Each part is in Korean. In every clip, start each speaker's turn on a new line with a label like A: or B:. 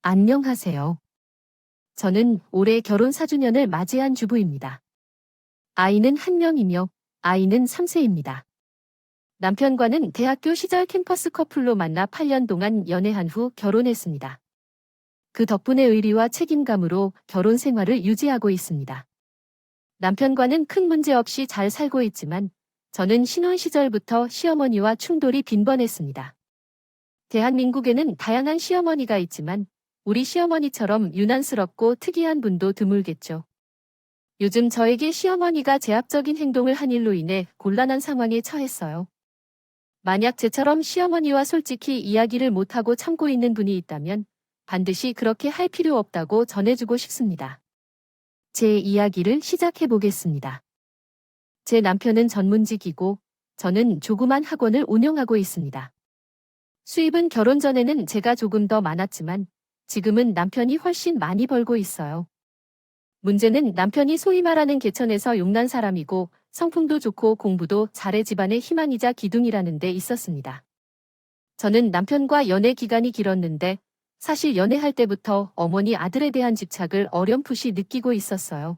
A: 안녕하세요. 저는 올해 결혼 4주년을 맞이한 주부입니다. 아이는 1명이며 아이는 3세입니다. 남편과는 대학교 시절 캠퍼스 커플로 만나 8년 동안 연애한 후 결혼했습니다. 그 덕분에 의리와 책임감으로 결혼 생활을 유지하고 있습니다. 남편과는 큰 문제 없이 잘 살고 있지만 저는 신혼 시절부터 시어머니와 충돌이 빈번했습니다. 대한민국에는 다양한 시어머니가 있지만 우리 시어머니처럼 유난스럽고 특이한 분도 드물겠죠. 요즘 저에게 시어머니가 제압적인 행동을 한 일로 인해 곤란한 상황에 처했어요. 만약 제처럼 시어머니와 솔직히 이야기를 못하고 참고 있는 분이 있다면 반드시 그렇게 할 필요 없다고 전해주고 싶습니다. 제 이야기를 시작해 보겠습니다. 제 남편은 전문직이고 저는 조그만 학원을 운영하고 있습니다. 수입은 결혼 전에는 제가 조금 더 많았지만 지금은 남편이 훨씬 많이 벌고 있어요. 문제는 남편이 소위 말하는 개천에서 용난 사람이고 성품도 좋고 공부도 잘해 집안의 희망이자 기둥이라는 데 있었습니다. 저는 남편과 연애 기간이 길었는데 사실 연애할 때부터 어머니 아들에 대한 집착을 어렴풋이 느끼고 있었어요.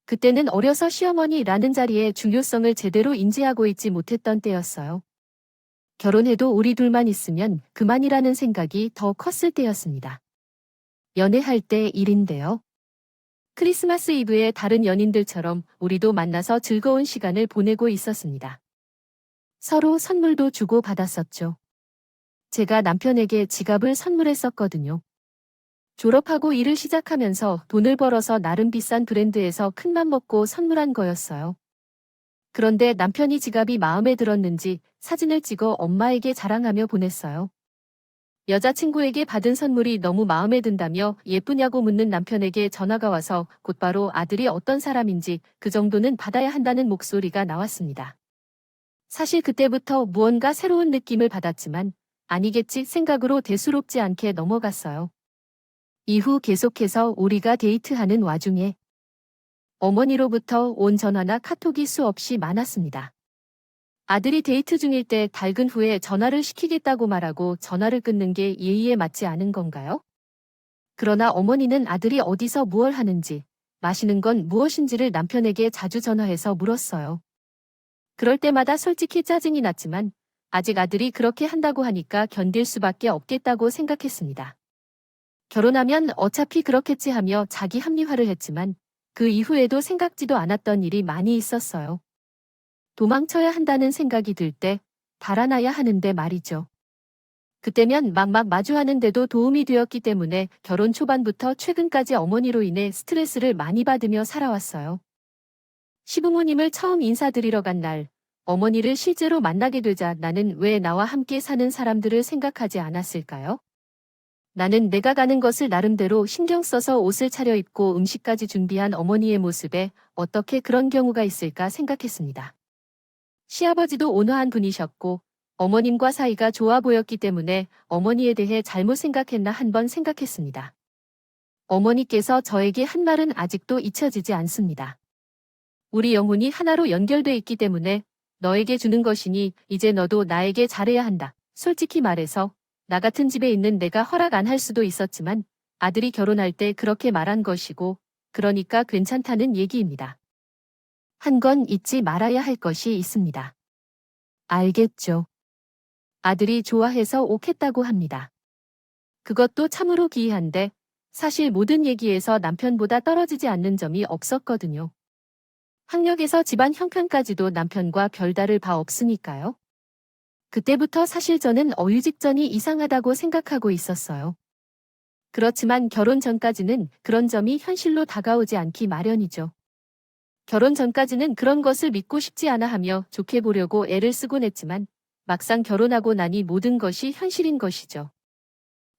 A: 그때는 어려서 시어머니라는 자리의 중요성을 제대로 인지하고 있지 못했던 때였어요. 결혼해도 우리 둘만 있으면 그만이라는 생각이 더 컸을 때였습니다. 연애할 때 일인데요. 크리스마스 이브에 다른 연인들처럼 우리도 만나서 즐거운 시간을 보내고 있었습니다. 서로 선물도 주고 받았었죠. 제가 남편에게 지갑을 선물했었거든요. 졸업하고 일을 시작하면서 돈을 벌어서 나름 비싼 브랜드에서 큰맘 먹고 선물한 거였어요. 그런데 남편이 지갑이 마음에 들었는지 사진을 찍어 엄마에게 자랑하며 보냈어요. 여자친구에게 받은 선물이 너무 마음에 든다며 예쁘냐고 묻는 남편에게 전화가 와서 곧바로 아들이 어떤 사람인지 그 정도는 받아야 한다는 목소리가 나왔습니다. 사실 그때부터 무언가 새로운 느낌을 받았지만 아니겠지 생각으로 대수롭지 않게 넘어갔어요. 이후 계속해서 우리가 데이트하는 와중에 어머니로부터 온 전화나 카톡이 수없이 많았습니다. 아들이 데이트 중일 때 달근 후에 전화를 시키겠다고 말하고 전화를 끊는 게 예의에 맞지 않은 건가요? 그러나 어머니는 아들이 어디서 무얼 하는지, 마시는 건 무엇인지를 남편에게 자주 전화해서 물었어요. 그럴 때마다 솔직히 짜증이 났지만 아직 아들이 그렇게 한다고 하니까 견딜 수밖에 없겠다고 생각했습니다. 결혼하면 어차피 그렇겠지 하며 자기 합리화를 했지만 그 이후에도 생각지도 않았던 일이 많이 있었어요. 도망쳐야 한다는 생각이 들 때 달아나야 하는데 말이죠. 그때면 막막 마주하는데도 도움이 되었기 때문에 결혼 초반부터 최근까지 어머니로 인해 스트레스를 많이 받으며 살아왔어요. 시부모님을 처음 인사드리러 간 날, 어머니를 실제로 만나게 되자 나는 왜 나와 함께 사는 사람들을 생각하지 않았을까요? 나는 내가 가는 것을 나름대로 신경 써서 옷을 차려입고 음식까지 준비한 어머니의 모습에 어떻게 그런 경우가 있을까 생각했습니다. 시아버지도 온화한 분이셨고 어머님과 사이가 좋아 보였기 때문에 어머니에 대해 잘못 생각했나 한번 생각했습니다. 어머니께서 저에게 한 말은 아직도 잊혀지지 않습니다. 우리 영혼이 하나로 연결돼 있기 때문에 너에게 주는 것이니 이제 너도 나에게 잘해야 한다. 솔직히 말해서 나 같은 집에 있는 내가 허락 안 할 수도 있었지만 아들이 결혼할 때 그렇게 말한 것이고 그러니까 괜찮다는 얘기입니다. 한 건 잊지 말아야 할 것이 있습니다. 알겠죠. 아들이 좋아해서 옥했다고 합니다. 그것도 참으로 기이한데 사실 모든 얘기에서 남편보다 떨어지지 않는 점이 없었거든요. 학력에서 집안 형편까지도 남편과 별다를 바 없으니까요. 그때부터 사실 저는 어유직전이 이상하다고 생각하고 있었어요. 그렇지만 결혼 전까지는 그런 점이 현실로 다가오지 않기 마련이죠. 결혼 전까지는 그런 것을 믿고 싶지 않아 하며 좋게 보려고 애를 쓰곤 했지만 막상 결혼하고 나니 모든 것이 현실인 것이죠.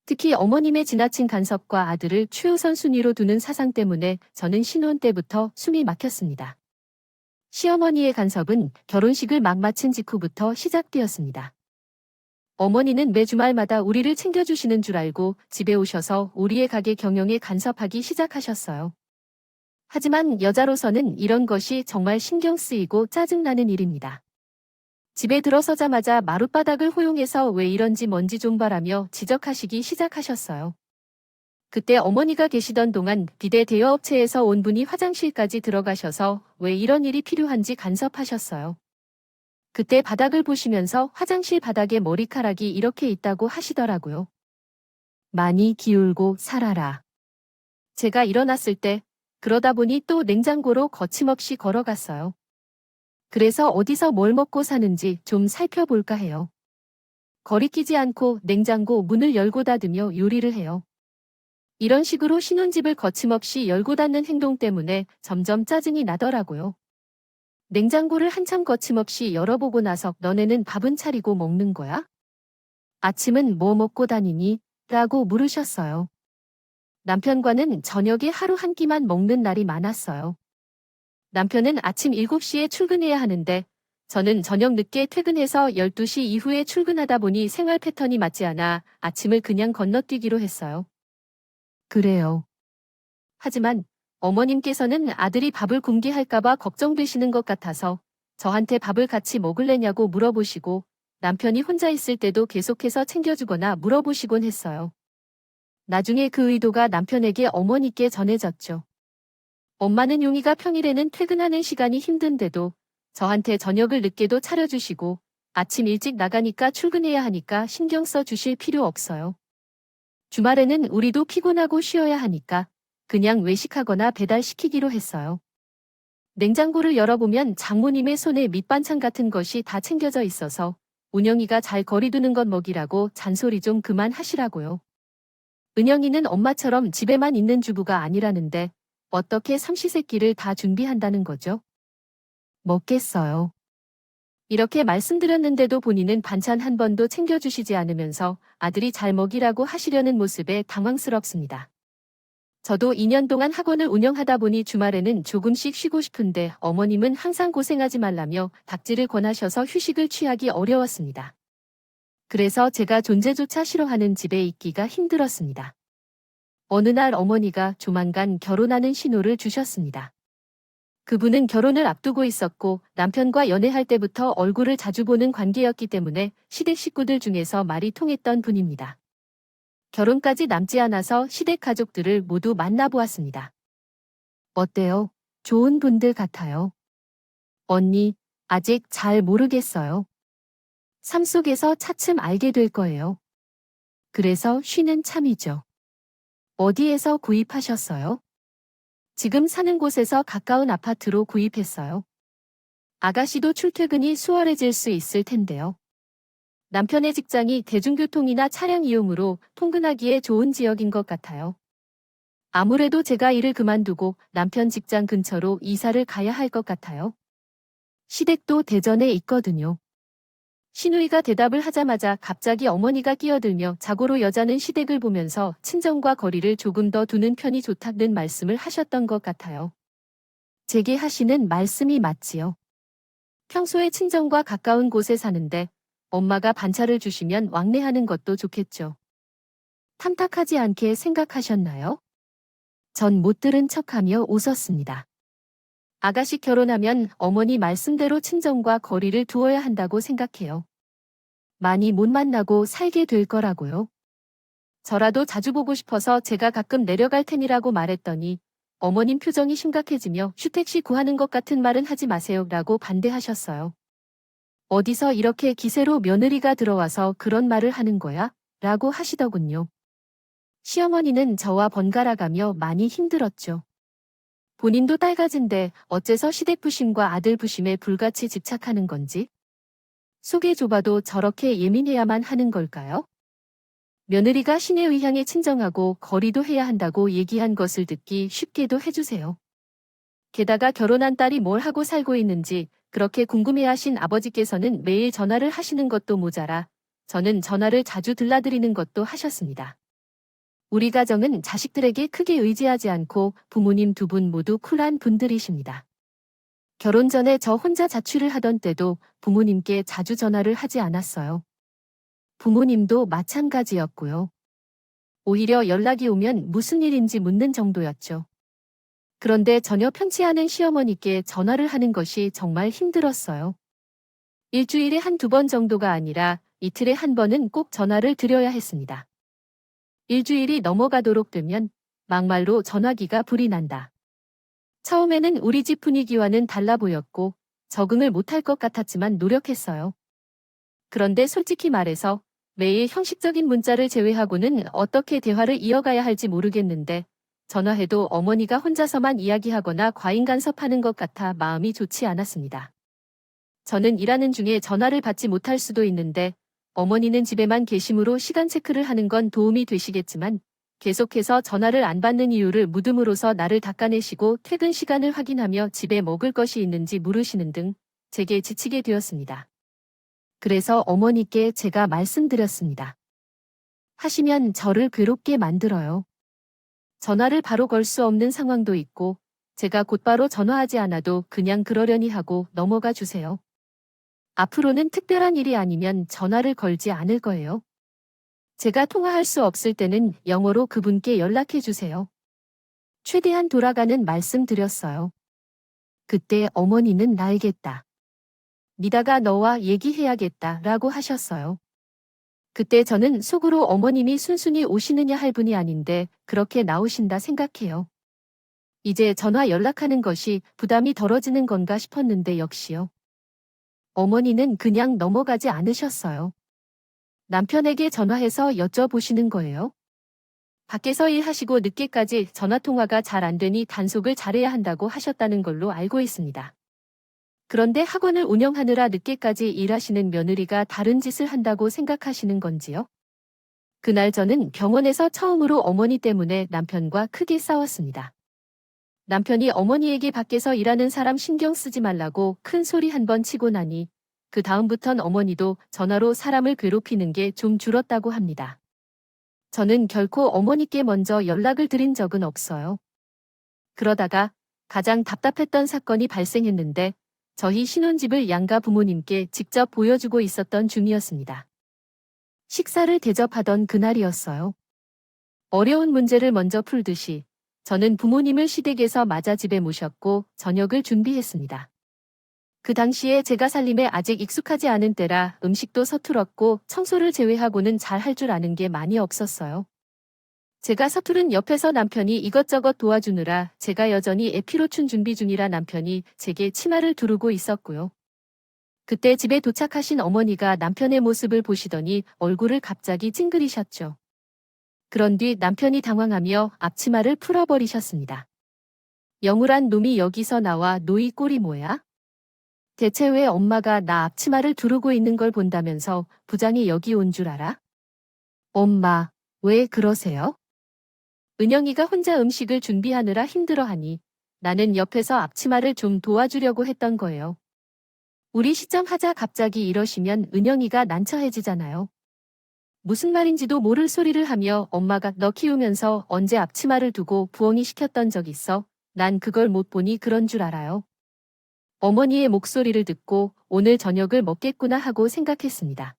A: 특히 어머님의 지나친 간섭과 아들을 최우선 순위로 두는 사상 때문에 저는 신혼 때부터 숨이 막혔습니다. 시어머니의 간섭은 결혼식을 막 마친 직후부터 시작되었습니다. 어머니는 매 주말마다 우리를 챙겨주시는 줄 알고 집에 오셔서 우리의 가게 경영에 간섭하기 시작하셨어요. 하지만 여자로서는 이런 것이 정말 신경 쓰이고 짜증나는 일입니다. 집에 들어서자마자 마룻바닥을 호용해서 왜 이런지 뭔지 좀 봐라며 지적하시기 시작하셨어요. 그때 어머니가 계시던 동안 비대 대여업체에서 온 분이 화장실까지 들어가셔서 왜 이런 일이 필요한지 간섭하셨어요. 그때 바닥을 보시면서 화장실 바닥에 머리카락이 이렇게 있다고 하시더라고요. 많이 기울고 살아라. 제가 일어났을 때 그러다 보니 또 냉장고로 거침없이 걸어갔어요. 그래서 어디서 뭘 먹고 사는지 좀 살펴볼까 해요. 거리끼지 않고 냉장고 문을 열고 닫으며 요리를 해요. 이런 식으로 신혼집을 거침없이 열고 닫는 행동 때문에 점점 짜증이 나더라고요. 냉장고를 한참 거침없이 열어보고 나서 너네는 밥은 차리고 먹는 거야? 아침은 뭐 먹고 다니니? 라고 물으셨어요. 남편과는 저녁에 하루 한 끼만 먹는 날이 많았어요. 남편은 아침 7시에 출근해야 하는데 저는 저녁 늦게 퇴근해서 12시 이후에 출근하다 보니 생활 패턴이 맞지 않아 아침을 그냥 건너뛰기로 했어요. 그래요. 하지만 어머님께서는 아들이 밥을 굶게 할까봐 걱정되시는 것 같아서 저한테 밥을 같이 먹을래냐고 물어보시고 남편이 혼자 있을 때도 계속해서 챙겨주거나 물어보시곤 했어요. 나중에 그 의도가 남편에게 어머니께 전해졌죠. 엄마는 용이가 평일에는 퇴근하는 시간이 힘든데도 저한테 저녁을 늦게도 차려주시고 아침 일찍 나가니까 출근해야 하니까 신경 써 주실 필요 없어요. 주말에는 우리도 피곤하고 쉬어야 하니까 그냥 외식하거나 배달시키기로 했어요. 냉장고를 열어보면 장모님의 손에 밑반찬 같은 것이 다 챙겨져 있어서 운영이가 잘 거리두는 것 먹이라고 잔소리 좀 그만하시라고요. 은영이는 엄마처럼 집에만 있는 주부가 아니라는데 어떻게 삼시세끼를 다 준비한다는 거죠? 먹겠어요. 이렇게 말씀드렸는데도 본인은 반찬 한 번도 챙겨주시지 않으면서 아들이 잘 먹이라고 하시려는 모습에 당황스럽습니다. 저도 2년 동안 학원을 운영하다 보니 주말에는 조금씩 쉬고 싶은데 어머님은 항상 고생하지 말라며 닥지를 권하셔서 휴식을 취하기 어려웠습니다. 그래서 제가 존재조차 싫어하는 집에 있기가 힘들었습니다. 어느 날 어머니가 조만간 결혼하는 신호를 주셨습니다. 그분은 결혼을 앞두고 있었고 남편과 연애할 때부터 얼굴을 자주 보는 관계였기 때문에 시댁 식구들 중에서 말이 통했던 분입니다. 결혼까지 남지 않아서 시댁 가족들을 모두 만나보았습니다. 어때요? 좋은 분들 같아요. 언니, 아직 잘 모르겠어요. 삶 속에서 차츰 알게 될 거예요. 그래서 쉬는 참이죠. 어디에서 구입하셨어요? 지금 사는 곳에서 가까운 아파트로 구입했어요. 아가씨도 출퇴근이 수월해질 수 있을 텐데요. 남편의 직장이 대중교통이나 차량 이용으로 통근하기에 좋은 지역인 것 같아요. 아무래도 제가 일을 그만두고 남편 직장 근처로 이사를 가야 할 것 같아요. 시댁도 대전에 있거든요. 신우이가 대답을 하자마자 갑자기 어머니가 끼어들며 자고로 여자는 시댁을 보면서 친정과 거리를 조금 더 두는 편이 좋다는 말씀을 하셨던 것 같아요. 제게 하시는 말씀이 맞지요. 평소에 친정과 가까운 곳에 사는데 엄마가 반차를 주시면 왕래하는 것도 좋겠죠. 탐탁하지 않게 생각하셨나요? 전 못 들은 척하며 웃었습니다. 아가씨 결혼하면 어머니 말씀대로 친정과 거리를 두어야 한다고 생각해요. 많이 못 만나고 살게 될 거라고요. 저라도 자주 보고 싶어서 제가 가끔 내려갈 테니라고 말했더니 어머님 표정이 심각해지며 휴택시 구하는 것 같은 말은 하지 마세요 라고 반대하셨어요. 어디서 이렇게 기세로 며느리가 들어와서 그런 말을 하는 거야? 라고 하시더군요. 시어머니는 저와 번갈아가며 많이 힘들었죠. 본인도 딸 가진데 어째서 시댁 부심과 아들 부심에 불같이 집착하는 건지? 속이 좁아도 저렇게 예민해야만 하는 걸까요? 며느리가 신의 의향에 친정하고 거리도 해야 한다고 얘기한 것을 듣기 쉽게도 해주세요. 게다가 결혼한 딸이 뭘 하고 살고 있는지 그렇게 궁금해하신 아버지께서는 매일 전화를 하시는 것도 모자라 저는 전화를 자주 들라드리는 것도 하셨습니다. 우리 가정은 자식들에게 크게 의지하지 않고 부모님 두 분 모두 쿨한 분들이십니다. 결혼 전에 저 혼자 자취를 하던 때도 부모님께 자주 전화를 하지 않았어요. 부모님도 마찬가지였고요. 오히려 연락이 오면 무슨 일인지 묻는 정도였죠. 그런데 전혀 편치 않은 시어머니께 전화를 하는 것이 정말 힘들었어요. 일주일에 한두 번 정도가 아니라 이틀에 한 번은 꼭 전화를 드려야 했습니다. 일주일이 넘어가도록 되면 막말로 전화기가 불이 난다. 처음에는 우리 집 분위기와는 달라 보였고 적응을 못할 것 같았지만 노력했어요. 그런데 솔직히 말해서 매일 형식적인 문자를 제외하고는 어떻게 대화를 이어가야 할지 모르겠는데 전화해도 어머니가 혼자서만 이야기하거나 과잉 간섭하는 것 같아 마음이 좋지 않았습니다. 저는 일하는 중에 전화를 받지 못할 수도 있는데 어머니는 집에만 계심으로 시간 체크를 하는 건 도움이 되시겠지만 계속해서 전화를 안 받는 이유를 묻음으로써 나를 닦아내시고 퇴근 시간을 확인하며 집에 먹을 것이 있는지 물으시는 등 제게 지치게 되었습니다. 그래서 어머니께 제가 말씀드렸습니다. 하시면 저를 괴롭게 만들어요. 전화를 바로 걸 수 없는 상황도 있고 제가 곧바로 전화하지 않아도 그냥 그러려니 하고 넘어가 주세요. 앞으로는 특별한 일이 아니면 전화를 걸지 않을 거예요. 제가 통화할 수 없을 때는 영어로 그분께 연락해 주세요. 최대한 돌아가는 말씀 드렸어요. 그때 어머니는 알겠다. 니다가 너와 얘기해야겠다 라고 하셨어요. 그때 저는 속으로 어머님이 순순히 오시느냐 할 분이 아닌데 그렇게 나오신다 생각해요. 이제 전화 연락하는 것이 부담이 덜어지는 건가 싶었는데 역시요. 어머니는 그냥 넘어가지 않으셨어요. 남편에게 전화해서 여쭤보시는 거예요. 밖에서 일하시고 늦게까지 전화통화가 잘 안 되니 단속을 잘해야 한다고 하셨다는 걸로 알고 있습니다. 그런데 학원을 운영하느라 늦게까지 일하시는 며느리가 다른 짓을 한다고 생각하시는 건지요? 그날 저는 병원에서 처음으로 어머니 때문에 남편과 크게 싸웠습니다. 남편이 어머니에게 밖에서 일하는 사람 신경 쓰지 말라고 큰 소리 한 번 치고 나니 그 다음부턴 어머니도 전화로 사람을 괴롭히는 게 좀 줄었다고 합니다. 저는 결코 어머니께 먼저 연락을 드린 적은 없어요. 그러다가 가장 답답했던 사건이 발생했는데 저희 신혼집을 양가 부모님께 직접 보여주고 있었던 중이었습니다. 식사를 대접하던 그날이었어요. 어려운 문제를 먼저 풀듯이 저는 부모님을 시댁에서 맞아 집에 모셨고 저녁을 준비했습니다. 그 당시에 제가 살림에 아직 익숙하지 않은 때라 음식도 서툴었고 청소를 제외하고는 잘 할 줄 아는 게 많이 없었어요. 제가 서투른 옆에서 남편이 이것저것 도와주느라 제가 여전히 에피로춘 준비 중이라 남편이 제게 치마를 두르고 있었고요. 그때 집에 도착하신 어머니가 남편의 모습을 보시더니 얼굴을 갑자기 찡그리셨죠. 그런 뒤 남편이 당황하며 앞치마를 풀어버리셨습니다. 영울한 놈이 여기서 나와 너희 꼴이 뭐야? 대체 왜 엄마가 나 앞치마를 두르고 있는 걸 본다면서 부장이 여기 온 줄 알아? 엄마, 왜 그러세요? 은영이가 혼자 음식을 준비하느라 힘들어하니 나는 옆에서 앞치마를 좀 도와주려고 했던 거예요. 우리 시점하자 갑자기 이러시면 은영이가 난처해지잖아요. 무슨 말인지도 모를 소리를 하며 엄마가 너 키우면서 언제 앞치마를 두고 부엉이 시켰던 적 있어? 난 그걸 못 보니 그런 줄 알아요. 어머니의 목소리를 듣고 오늘 저녁을 먹겠구나 하고 생각했습니다.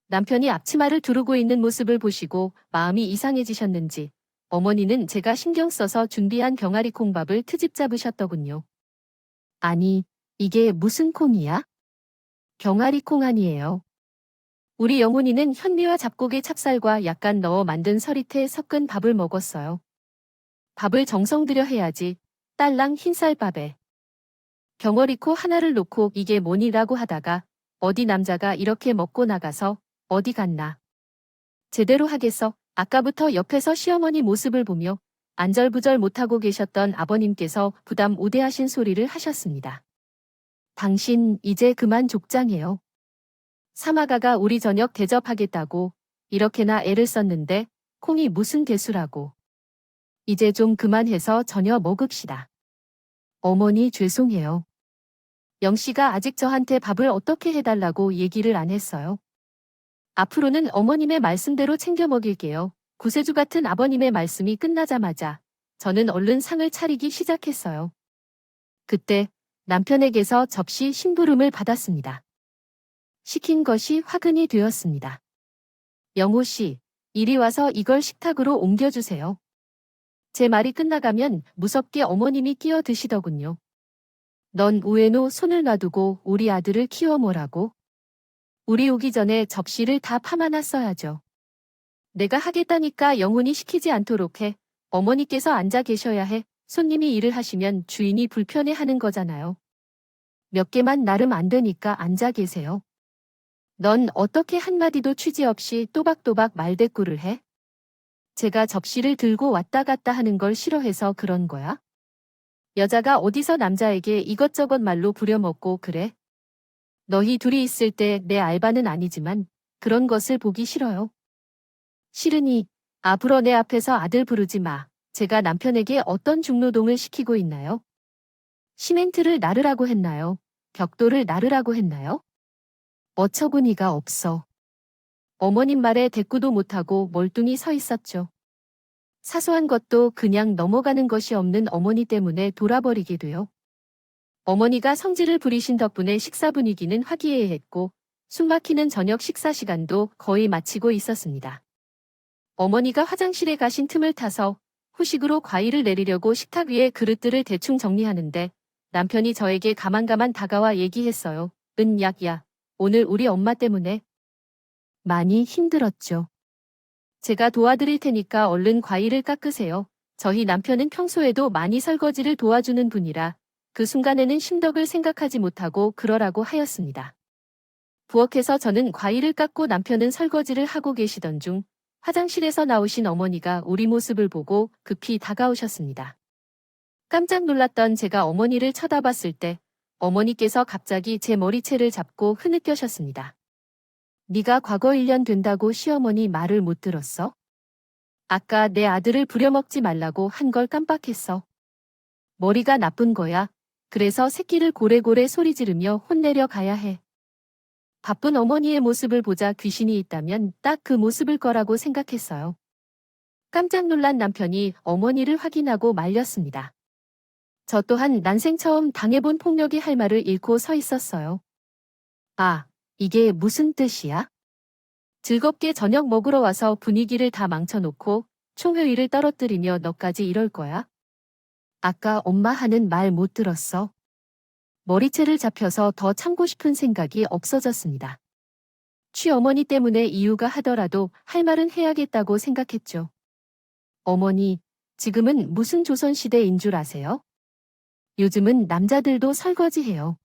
A: 남편이 앞치마를 두르고 있는 모습을 보시고 마음이 이상해지셨는지 어머니는 제가 신경 써서 준비한 병아리 콩밥을 트집 잡으셨더군요. 아니, 이게 무슨 콩이야? 병아리 콩 아니에요. 우리 영훈이는 현미와 잡곡의 찹쌀과 약간 넣어 만든 서리태 섞은 밥을 먹었어요. 밥을 정성 들여 해야지. 딸랑 흰쌀밥에. 병어리코 하나를 놓고 이게 뭐니라고 하다가 어디 남자가 이렇게 먹고 나가서 어디 갔나. 제대로 하겠어. 아까부터 옆에서 시어머니 모습을 보며 안절부절 못하고 계셨던 아버님께서 부담 우대하신 소리를 하셨습니다. 당신 이제 그만 족장해요. 사마가가 우리 저녁 대접하겠다고 이렇게나 애를 썼는데 콩이 무슨 대수라고. 이제 좀 그만해서 저녁 먹읍시다. 어머니 죄송해요. 영씨가 아직 저한테 밥을 어떻게 해달라고 얘기를 안 했어요. 앞으로는 어머님의 말씀대로 챙겨 먹일게요. 구세주 같은 아버님의 말씀이 끝나자마자 저는 얼른 상을 차리기 시작했어요. 그때 남편에게서 접시 심부름을 받았습니다. 시킨 것이 화근이 되었습니다. 영호 씨, 이리 와서 이걸 식탁으로 옮겨주세요. 제 말이 끝나가면 무섭게 어머님이 끼어 드시더군요. 넌 우에노 손을 놔두고 우리 아들을 키워 뭐라고? 우리 오기 전에 접시를 다 파마놨어야죠. 내가 하겠다니까 영훈이 시키지 않도록 해. 어머니께서 앉아 계셔야 해. 손님이 일을 하시면 주인이 불편해하는 거잖아요. 몇 개만 나름 안 되니까 앉아 계세요. 넌 어떻게 한마디도 취지 없이 또박또박 말대꾸를 해? 제가 접시를 들고 왔다 갔다 하는 걸 싫어해서 그런 거야? 여자가 어디서 남자에게 이것저것 말로 부려먹고 그래? 너희 둘이 있을 때 내 알바는 아니지만 그런 것을 보기 싫어요. 싫으니 앞으로 내 앞에서 아들 부르지 마. 제가 남편에게 어떤 중노동을 시키고 있나요? 시멘트를 나르라고 했나요? 벽돌을 나르라고 했나요? 어처구니가 없어. 어머님 말에 대꾸도 못하고 멀뚱히 서 있었죠. 사소한 것도 그냥 넘어가는 것이 없는 어머니 때문에 돌아버리게 돼요. 어머니가 성질을 부리신 덕분에 식사 분위기는 화기애애했고 숨막히는 저녁 식사 시간도 거의 마치고 있었습니다. 어머니가 화장실에 가신 틈을 타서 후식으로 과일을 내리려고 식탁 위에 그릇들을 대충 정리하는데 남편이 저에게 가만가만 다가와 얘기했어요. 야, 오늘 우리 엄마 때문에 많이 힘들었죠. 제가 도와드릴 테니까 얼른 과일을 깎으세요. 저희 남편은 평소에도 많이 설거지를 도와주는 분이라 그 순간에는 심덕을 생각하지 못하고 그러라고 하였습니다. 부엌에서 저는 과일을 깎고 남편은 설거지를 하고 계시던 중 화장실에서 나오신 어머니가 우리 모습을 보고 급히 다가오셨습니다. 깜짝 놀랐던 제가 어머니를 쳐다봤을 때 어머니께서 갑자기 제 머리채를 잡고 흐느껴셨습니다. 네가 과거 1년 된다고 시어머니 말을 못 들었어? 아까 내 아들을 부려먹지 말라고 한 걸 깜빡했어. 머리가 나쁜 거야. 그래서 새끼를 고래고래 소리 지르며 혼내려 가야 해. 바쁜 어머니의 모습을 보자 귀신이 있다면 딱 그 모습일 거라고 생각했어요. 깜짝 놀란 남편이 어머니를 확인하고 말렸습니다. 저 또한 난생 처음 당해본 폭력의 할 말을 잃고 서 있었어요. 아, 이게 무슨 뜻이야? 즐겁게 저녁 먹으러 와서 분위기를 다 망쳐놓고 총회의를 떨어뜨리며 너까지 이럴 거야? 아까 엄마 하는 말 못 들었어. 머리채를 잡혀서 더 참고 싶은 생각이 없어졌습니다. 취어머니 때문에 이유가 하더라도 할 말은 해야겠다고 생각했죠. 어머니, 지금은 무슨 조선시대인 줄 아세요? 요즘은 남자들도 설거지해요.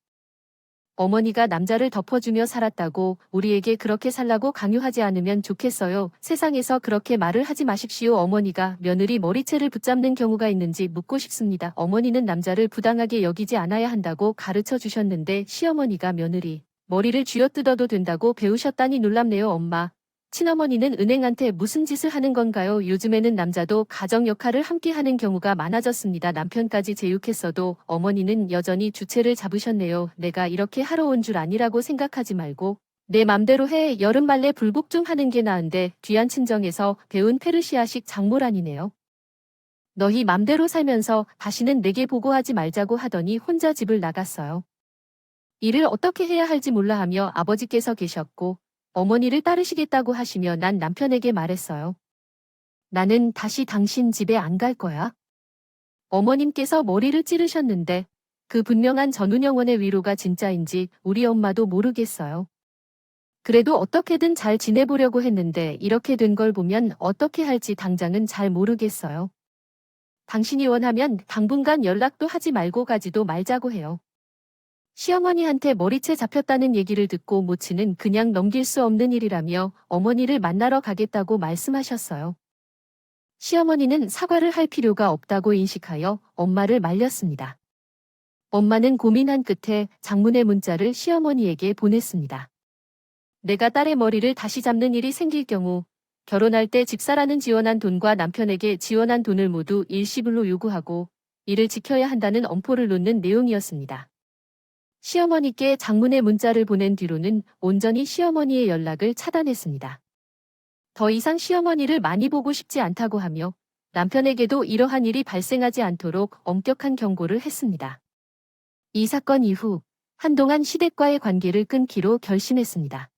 A: 어머니가 남자를 덮어주며 살았다고 우리에게 그렇게 살라고 강요하지 않으면 좋겠어요. 세상에서 그렇게 말을 하지 마십시오. 어머니가 며느리 머리채를 붙잡는 경우가 있는지 묻고 싶습니다. 어머니는 남자를 부당하게 여기지 않아야 한다고 가르쳐 주셨는데 시어머니가 며느리 머리를 쥐어뜯어도 된다고 배우셨다니 놀랍네요. 엄마. 친어머니는 은행한테 무슨 짓을 하는 건가요? 요즘에는 남자도 가정 역할을 함께 하는 경우가 많아졌습니다. 남편까지 제육했어도 어머니는 여전히 주체를 잡으셨네요. 내가 이렇게 하러 온 줄 아니라고 생각하지 말고 내 맘대로 해. 여름 말래 불복 좀 하는 게 나은데 귀한 친정에서 배운 페르시아식 장모란이네요. 너희 맘대로 살면서 다시는 내게 보고하지 말자고 하더니 혼자 집을 나갔어요. 일을 어떻게 해야 할지 몰라 하며 아버지께서 계셨고 어머니를 따르시겠다고 하시며 난 남편에게 말했어요. 나는 다시 당신 집에 안 갈 거야. 어머님께서 머리를 찌르셨는데 그 분명한 전운영원의 위로가 진짜인지 우리 엄마도 모르겠어요. 그래도 어떻게든 잘 지내보려고 했는데 이렇게 된 걸 보면 어떻게 할지 당장은 잘 모르겠어요. 당신이 원하면 당분간 연락도 하지 말고 가지도 말자고 해요. 시어머니한테 머리채 잡혔다는 얘기를 듣고 모치는 그냥 넘길 수 없는 일이라며 어머니를 만나러 가겠다고 말씀하셨어요. 시어머니는 사과를 할 필요가 없다고 인식하여 엄마를 말렸습니다. 엄마는 고민한 끝에 장문의 문자를 시어머니에게 보냈습니다. 내가 딸의 머리를 다시 잡는 일이 생길 경우 결혼할 때 집사라는 지원한 돈과 남편에게 지원한 돈을 모두 일시불로 요구하고 이를 지켜야 한다는 엄포를 놓는 내용이었습니다. 시어머니께 장문의 문자를 보낸 뒤로는 온전히 시어머니의 연락을 차단했습니다. 더 이상 시어머니를 많이 보고 싶지 않다고 하며 남편에게도 이러한 일이 발생하지 않도록 엄격한 경고를 했습니다. 이 사건 이후 한동안 시댁과의 관계를 끊기로 결심했습니다.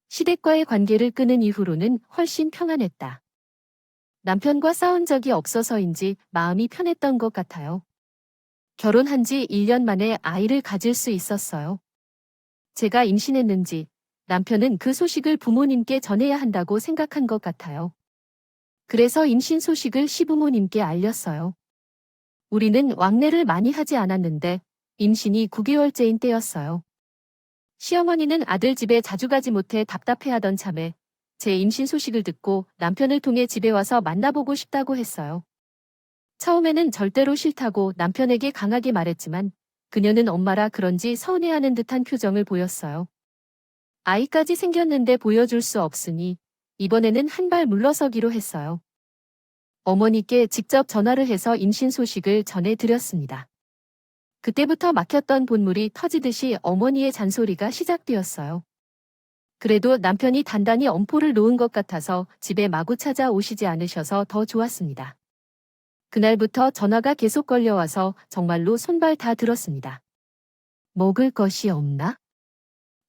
A: 시댁과의 관계를 끊은 이후로는 훨씬 평안했다. 남편과 싸운 적이 없어서인지 마음이 편했던 것 같아요. 결혼한 지 1년 만에 아이를 가질 수 있었어요. 제가 임신했는지 남편은 그 소식을 부모님께 전해야 한다고 생각한 것 같아요. 그래서 임신 소식을 시부모님께 알렸어요. 우리는 왕래를 많이 하지 않았는데 임신이 9개월째인 때였어요. 시어머니는 아들 집에 자주 가지 못해 답답해하던 참에 제 임신 소식을 듣고 남편을 통해 집에 와서 만나보고 싶다고 했어요. 처음에는 절대로 싫다고 남편에게 강하게 말했지만 그녀는 엄마라 그런지 서운해하는 듯한 표정을 보였어요. 아이까지 생겼는데 보여줄 수 없으니 이번에는 한 발 물러서기로 했어요. 어머니께 직접 전화를 해서 임신 소식을 전해드렸습니다. 그때부터 막혔던 본물이 터지듯이 어머니의 잔소리가 시작되었어요. 그래도 남편이 단단히 엄포를 놓은 것 같아서 집에 마구 찾아오시지 않으셔서 더 좋았습니다. 그날부터 전화가 계속 걸려와서 정말로 손발 다 들었습니다. 먹을 것이 없나?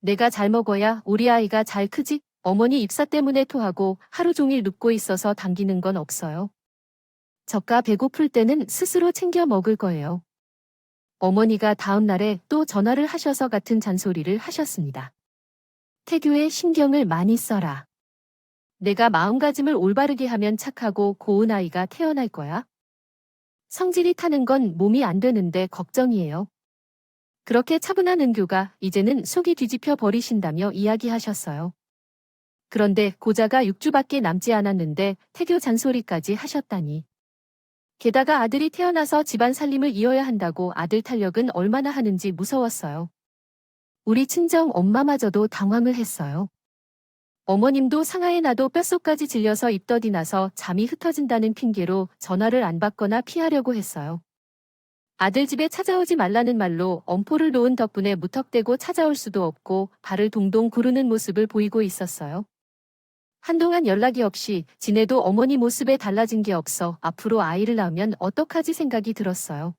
A: 내가 잘 먹어야 우리 아이가 잘 크지? 어머니 입사 때문에 토하고 하루 종일 눕고 있어서 당기는 건 없어요. 저가 배고플 때는 스스로 챙겨 먹을 거예요. 어머니가 다음 날에 또 전화를 하셔서 같은 잔소리를 하셨습니다. 태교에 신경을 많이 써라. 내가 마음가짐을 올바르게 하면 착하고 고운 아이가 태어날 거야. 성질이 타는 건 몸이 안 되는데 걱정이에요. 그렇게 차분한 은교가 이제는 속이 뒤집혀 버리신다며 이야기하셨어요. 그런데 고자가 6주밖에 남지 않았는데 태교 잔소리까지 하셨다니. 게다가 아들이 태어나서 집안 살림을 이어야 한다고 아들 탄력은 얼마나 하는지 무서웠어요. 우리 친정 엄마마저도 당황을 했어요. 어머님도 상하에 나도 뼛속까지 질려서 입덧이 나서 잠이 흩어진다는 핑계로 전화를 안 받거나 피하려고 했어요. 아들 집에 찾아오지 말라는 말로 엄포를 놓은 덕분에 무턱대고 찾아올 수도 없고 발을 동동 구르는 모습을 보이고 있었어요. 한동안 연락이 없이 지내도 어머니 모습에 달라진 게 없어 앞으로 아이를 낳으면 어떡하지 생각이 들었어요.